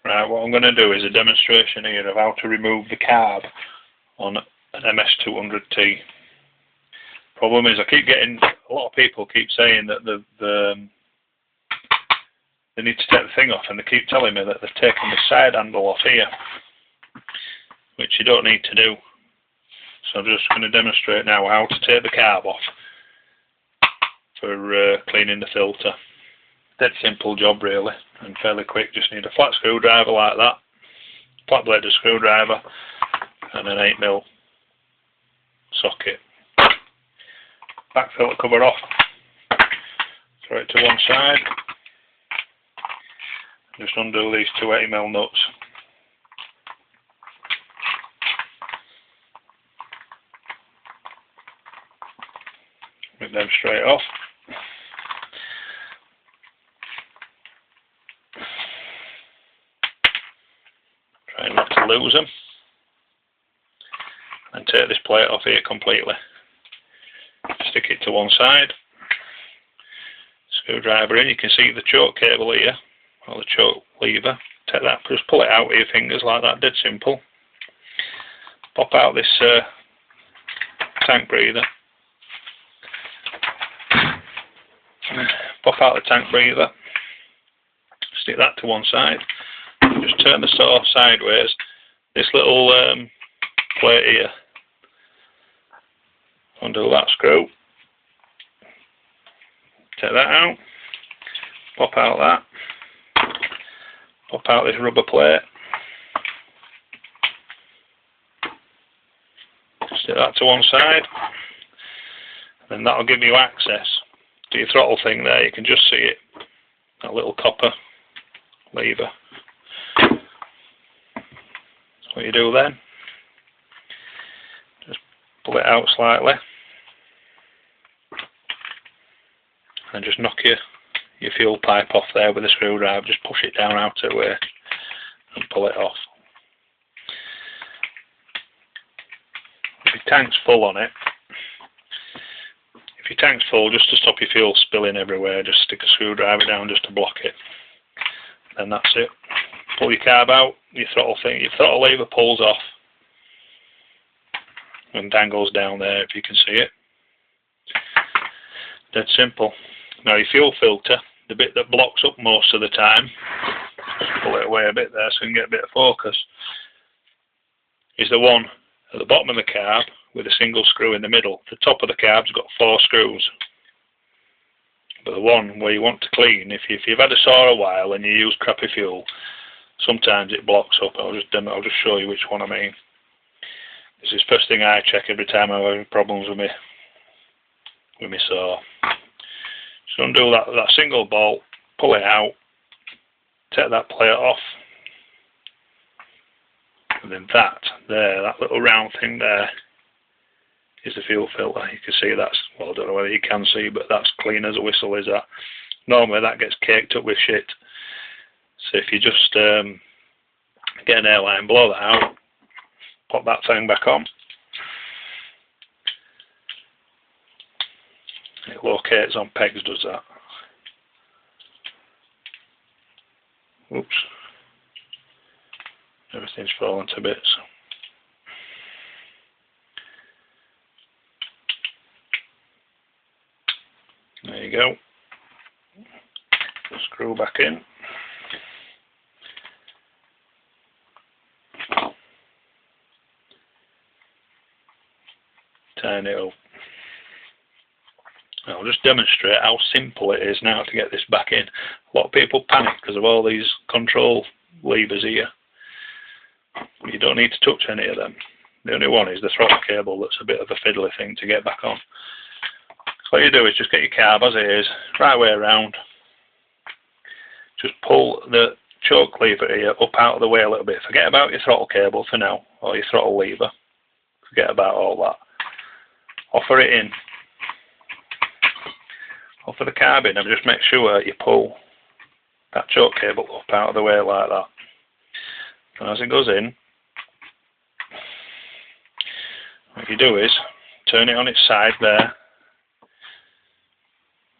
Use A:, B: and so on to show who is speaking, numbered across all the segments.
A: Right, what I'm going to do is a demonstration here of how to remove the carb on an ms200t. Problem is, I keep getting, a lot of people keep saying that they need to take the thing off, and they keep telling me that they're taking the side handle off here, which you don't need to do. So I'm just going to demonstrate now how to take the carb off for cleaning the filter. Dead simple job really, and fairly quick. Just need a flat screwdriver like that, flat bladed screwdriver, and an 8mm socket. Back filter cover off, throw it to one side, just undo these two 80mm nuts. Get them straight off. Try not to lose them. And take this plate off here completely. Stick it to one side. Screwdriver in. You can see the choke cable here, or the choke lever. Take that, just pull it out with your fingers like that, dead simple. Pop out this tank breather. Pop out the tank breather. Stick that to one side. Just turn the saw sideways. This little plate here. Undo that screw. Take that out. Pop out that. Pop out this rubber plate. Stick that to one side. And that'll give you access to your throttle thing there. You can just see it. That little copper lever. So what you do then, just pull it out slightly. And just knock your fuel pipe off there with a screwdriver. Just push it down out of the way and pull it off. If your tank's full on it, if your tank's full, just to stop your fuel spilling everywhere, just stick a screwdriver down just to block it. And that's it. Pull your carb out, your throttle lever pulls off and dangles down there if you can see it. Dead simple. Now your fuel filter, the bit that blocks up most of the time, just pull it away a bit there so you can get a bit of focus, is the one at the bottom of the carb with a single screw in the middle. The top of the carb's got 4 screws. But the one where you want to clean, if you've had a saw a while and you use crappy fuel, sometimes it blocks up. I'll just show you which one I mean. This is the first thing I check every time I'm having problems with my saw. So undo that single bolt, pull it out, take that plate off, and then that little round thing there is the fuel filter. You can see that's, well, I don't know whether you can see, but that's clean as a whistle, is that. Normally that gets caked up with shit. So if you just get an airline, blow that out, pop that thing back on. It locates on pegs, does that. Oops. Everything's fallen to bits. There you go. Screw back in. Turn it up. I'll just demonstrate how simple it is now to get this back in. A lot of people panic because of all these control levers here. You don't need to touch any of them. The only one is the throttle cable that's a bit of a fiddly thing to get back on. So what you do is just get your carb as it is, right way around. Just pull the choke lever here up out of the way a little bit. Forget about your throttle cable for now, or your throttle lever. Forget about all that. Offer it in. Offer the carb in and just make sure you pull that choke cable up out of the way like that. And as it goes in, what you do is turn it on its side there.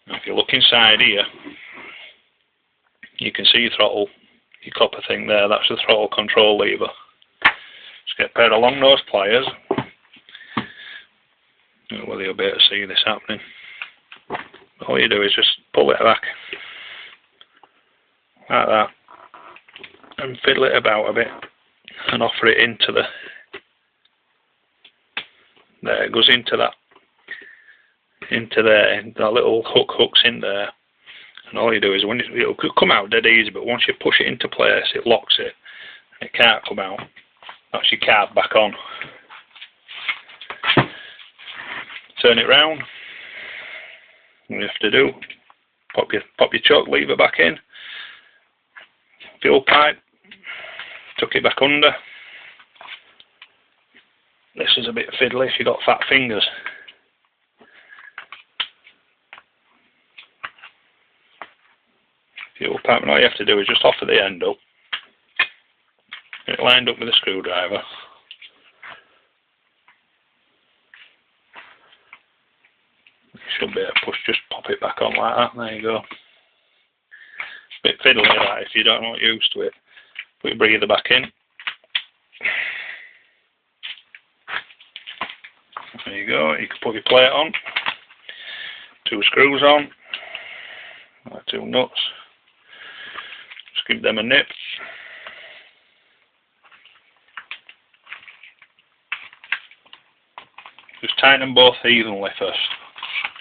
A: And if you look inside here, you can see your throttle your copper thing there, that's the throttle control lever. Just get a pair of long nose pliers. Well, you'll be able to see this happening. All you do is just pull it back like that and fiddle it about a bit and offer it into the, there it goes into there, that little hooks in there, and all you do is, when it'll come out dead easy, but once you push it into place it locks it and it can't come out. That's your carb back on. Turn it round. What you have to do, pop your choke lever back in, fuel pipe, tuck it back under. This is a bit fiddly if you've got fat fingers. Fuel pipe, and all you have to do is just offer the end up, get it lined up with a screwdriver. Should be able to push, just pop it back on like that, there you go. Bit fiddly like if you don't know, used to it. Put your breather back in. There you go, you can put your plate on. 2 screws on. 2 nuts. Just give them a nip. Just tighten them both evenly first.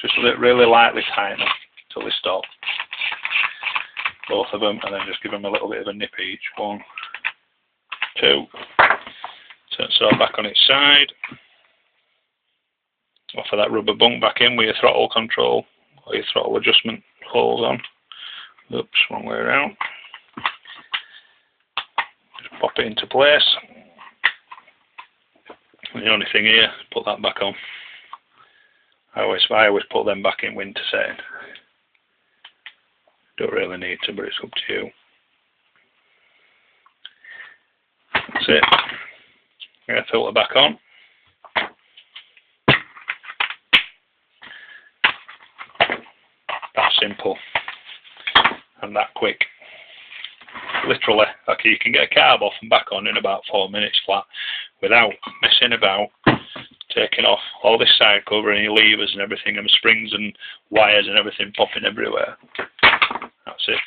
A: Just really lightly tighten them till they stop. Both of them, and then just give them a little bit of a nip each. 1, 2. Turn so back on its side. Offer that rubber bunk back in with your throttle control or your throttle adjustment holes on. Oops, wrong way around. Just pop it into place. And the only thing here, put that back on. I always put them back in winter setting. Don't really need to, but it's up to you. That's it. I'm going to filter back on. That simple and that quick. Literally, like you can get a carb off and back on in about 4 minutes flat without messing about, taking off all this side cover and your levers and everything and springs and wires and everything popping everywhere. That's it.